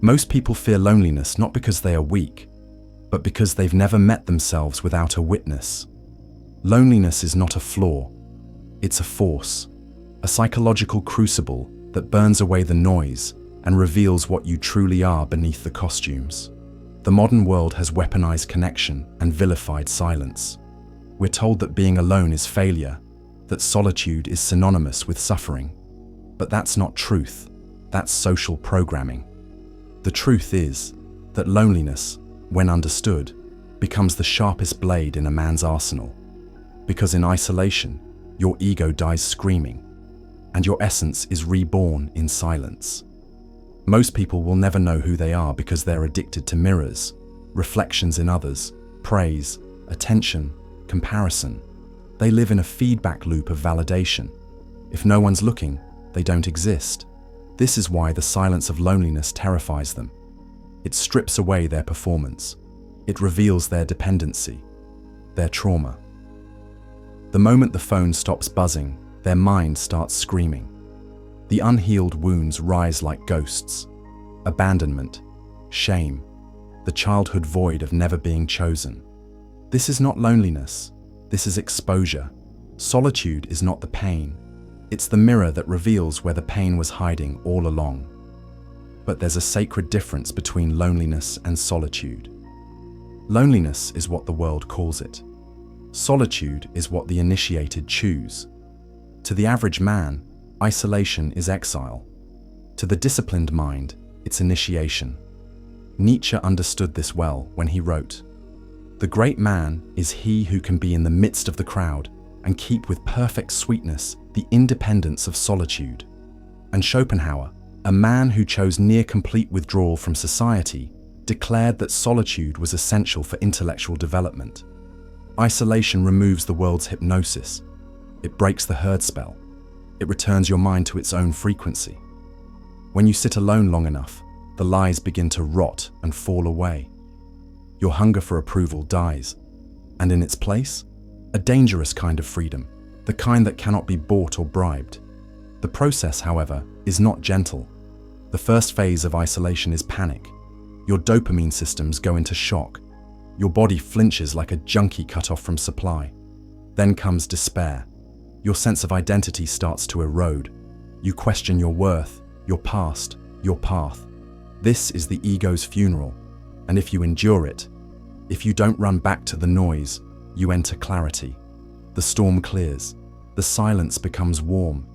Most people fear loneliness not because they are weak, but because they've never met themselves without a witness. Loneliness is not a flaw, it's a force, a psychological crucible that burns away the noise and reveals what you truly are beneath the costumes. The modern world has weaponized connection and vilified silence. We're told that being alone is failure, that solitude is synonymous with suffering. But that's not truth, that's social programming. The truth is that loneliness, when understood, becomes the sharpest blade in a man's arsenal. Because in isolation, your ego dies screaming, and your essence is reborn in silence. Most people will never know who they are because they're addicted to mirrors, reflections in others, praise, attention, comparison. They live in a feedback loop of validation. If no one's looking, they don't exist. This is why the silence of loneliness terrifies them. It strips away their performance. It reveals their dependency, their trauma. The moment the phone stops buzzing, their mind starts screaming. The unhealed wounds rise like ghosts. Abandonment, shame, the childhood void of never being chosen. This is not loneliness, this is exposure. Solitude is not the pain, it's the mirror that reveals where the pain was hiding all along. But there's a sacred difference between loneliness and solitude. Loneliness is what the world calls it. Solitude is what the initiated choose. To the average man, isolation is exile. To the disciplined mind, it's initiation. Nietzsche understood this well when he wrote, "The great man is he who can be in the midst of the crowd and keep with perfect sweetness the independence of solitude." And Schopenhauer, a man who chose near complete withdrawal from society, declared that solitude was essential for intellectual development. Isolation removes the world's hypnosis. It breaks the herd spell. It returns your mind to its own frequency. When you sit alone long enough, the lies begin to rot and fall away. Your hunger for approval dies, and in its place, a dangerous kind of freedom, the kind that cannot be bought or bribed. The process, however, is not gentle. The first phase of isolation is panic. Your dopamine systems go into shock. Your body flinches like a junkie cut off from supply. Then comes despair. Your sense of identity starts to erode. You question your worth, your past, your path. This is the ego's funeral, and if you endure it, if you don't run back to the noise, you enter clarity. The storm clears. The silence becomes warm.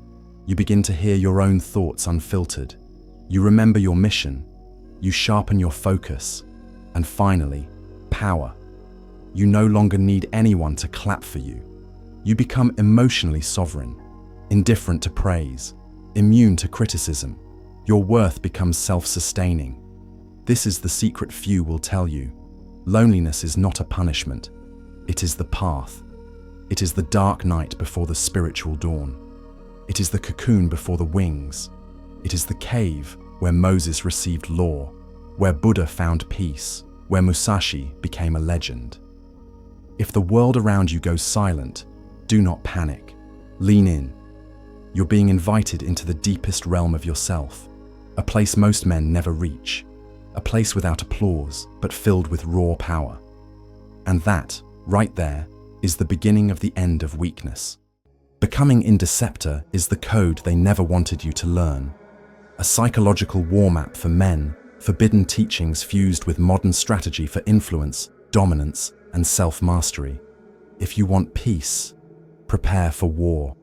You begin to hear your own thoughts unfiltered. You remember your mission. You sharpen your focus. And finally, power. You no longer need anyone to clap for you. You become emotionally sovereign, indifferent to praise, immune to criticism. Your worth becomes self-sustaining. This is the secret few will tell you. Loneliness is not a punishment. It is the path. It is the dark night before the spiritual dawn. It is the cocoon before the wings. It is the cave where Moses received law, where Buddha found peace, where Musashi became a legend. If the world around you goes silent, do not panic. Lean in. You're being invited into the deepest realm of yourself, a place most men never reach, a place without applause but filled with raw power. And that, right there, is the beginning of the end of weakness. Becoming Indecepta is the code they never wanted you to learn, a psychological war map for men, forbidden teachings fused with modern strategy for influence, dominance, and self-mastery. If you want peace, prepare for war.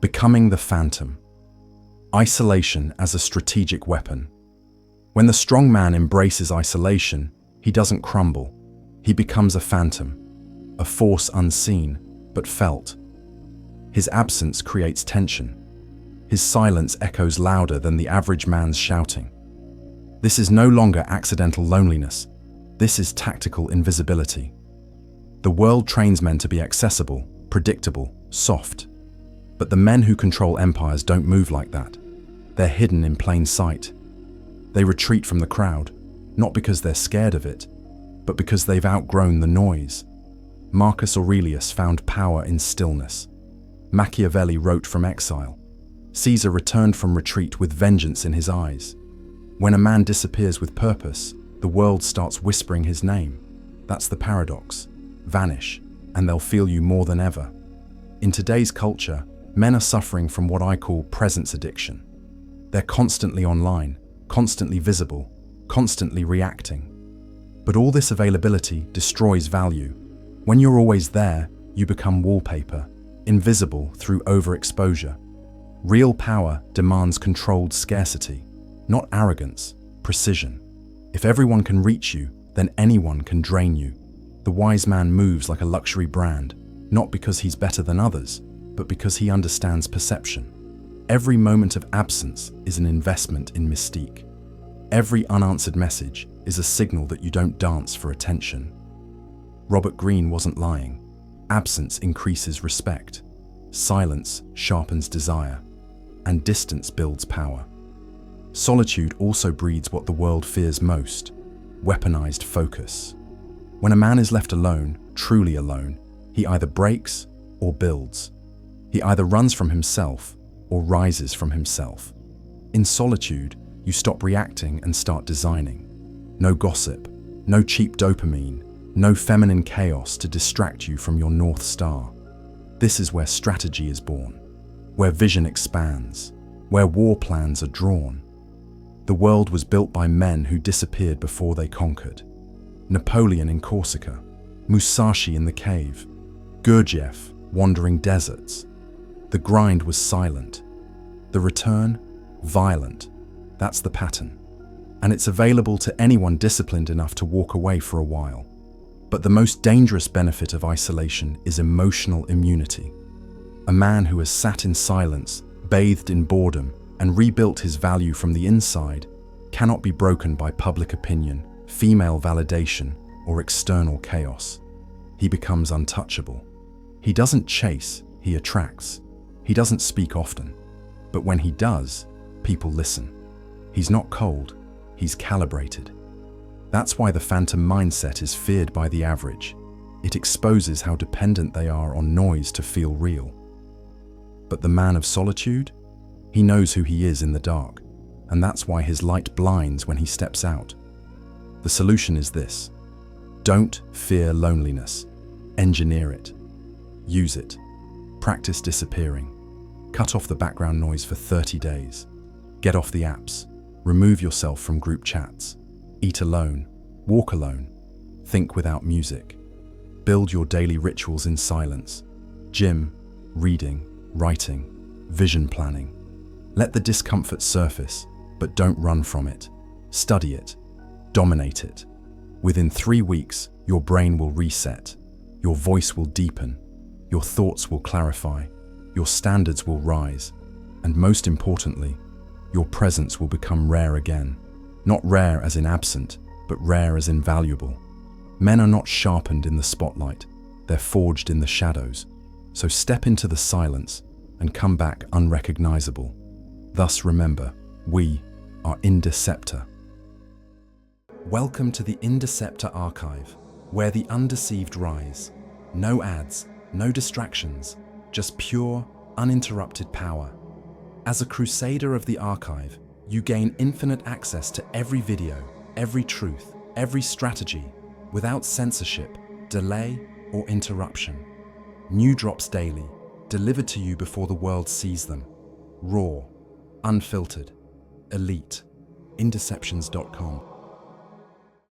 Becoming the phantom. Isolation as a strategic weapon. When the strong man embraces isolation, he doesn't crumble. He becomes a phantom, a force unseen but felt. His absence creates tension. His silence echoes louder than the average man's shouting. This is no longer accidental loneliness. This is tactical invisibility. The world trains men to be accessible, predictable, soft. But the men who control empires don't move like that. They're hidden in plain sight. They retreat from the crowd, not because they're scared of it, but because they've outgrown the noise. Marcus Aurelius found power in stillness. Machiavelli wrote from exile. Caesar returned from retreat with vengeance in his eyes. When a man disappears with purpose, the world starts whispering his name. That's the paradox. Vanish, and they'll feel you more than ever. In today's culture, men are suffering from what I call presence addiction. They're constantly online, constantly visible, constantly reacting. But all this availability destroys value. When you're always there, you become wallpaper, invisible through overexposure. Real power demands controlled scarcity, not arrogance, precision. If everyone can reach you, then anyone can drain you. The wise man moves like a luxury brand, not because he's better than others, but because he understands perception. Every moment of absence is an investment in mystique. Every unanswered message is a signal that you don't dance for attention. Robert Greene wasn't lying. Absence increases respect. Silence sharpens desire. And distance builds power. Solitude also breeds what the world fears most: weaponized focus. When a man is left alone, truly alone, he either breaks or builds. He either runs from himself or rises from himself. In solitude, you stop reacting and start designing. No gossip, no cheap dopamine, no feminine chaos to distract you from your North Star. This is where strategy is born, where vision expands, where war plans are drawn. The world was built by men who disappeared before they conquered. Napoleon in Corsica, Musashi in the cave, Gurdjieff wandering deserts. The grind was silent. The return, violent. That's the pattern. And it's available to anyone disciplined enough to walk away for a while. But the most dangerous benefit of isolation is emotional immunity. A man who has sat in silence, bathed in boredom, and rebuilt his value from the inside cannot be broken by public opinion, female validation, or external chaos. He becomes untouchable. He doesn't chase, he attracts. He doesn't speak often. But when he does, people listen. He's not cold, he's calibrated. That's why the phantom mindset is feared by the average. It exposes how dependent they are on noise to feel real. But the man of solitude? He knows who he is in the dark, and that's why his light blinds when he steps out. The solution is this: don't fear loneliness. Engineer it. Use it. Practice disappearing. Cut off the background noise for 30 days. Get off the apps. Remove yourself from group chats. Eat alone. Walk alone. Think without music. Build your daily rituals in silence. Gym, reading, writing, vision planning. Let the discomfort surface, but don't run from it. Study it. Dominate it. Within 3 weeks, your brain will reset. Your voice will deepen. Your thoughts will clarify. Your standards will rise. And most importantly, your presence will become rare again. Not rare as in absent, but rare as in valuable. Men are not sharpened in the spotlight. They're forged in the shadows. So step into the silence and come back unrecognizable. Thus remember, we are Indecepta. Welcome to the Indecepta archive, where the undeceived rise. No ads, no distractions, just pure, uninterrupted power. As a crusader of the archive, you gain infinite access to every video, every truth, every strategy, without censorship, delay, or interruption. New drops daily, delivered to you before the world sees them. Raw, unfiltered, elite. Indeceptions.com